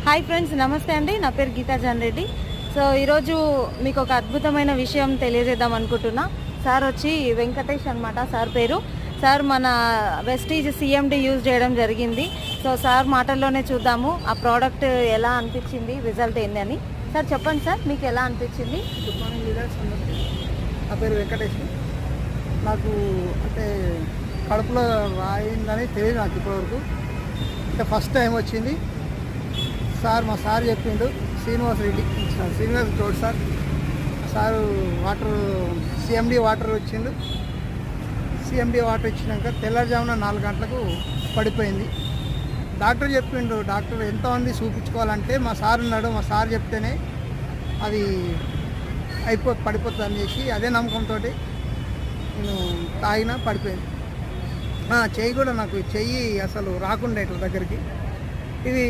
Hi friends, నమస్తే అండి. నా పేరు గీతా జాన్ రెడ్డి. సో ఈరోజు మీకు ఒక అద్భుతమైన విషయం తెలియజేద్దాం అనుకుంటున్నా. సార్ వచ్చి వెంకటేష్ అనమాట సార్ పేరు. సార్ మన వెస్టీజ్ సిఎండి యూజ్ చేయడం జరిగింది. సో సార్ మాటల్లోనే చూద్దాము ఆ ప్రోడక్ట్ ఎలా అనిపించింది, రిజల్ట్ ఏంది అని. సార్ చెప్పండి సార్, మీకు ఎలా అనిపించింది? గుడ్ మార్నింగ్ లీడర్స్ అందరికీ. నా పేరు వెంకటేష్. నాకు అంటే కడుపులో రాయిందని తెలియదు నాకు ఇప్పటివరకు. అంటే ఫస్ట్ టైం వచ్చింది. మా సార్ చెప్పిండు, Srinivas Goud sir water CMD water వచ్చిండు. సిఎండి వాటర్ ఇచ్చినాక తెల్లవారుజామున 4 గంటలకు పడిపోయింది. డాక్టర్ చెప్పిండు, డాక్టర్ ఎంతమంది చూపించుకోవాలంటే మా సార్ ఉన్నాడు, మా సార్ చెప్తేనే అది పడిపోతుంది అని చేసి అదే నమ్మకంతో నేను తాగినా పడిపోయింది. చెయ్యి కూడా నాకు చెయ్యి అసలు రాకుండా ఇట్లా దగ్గరికి. ఇది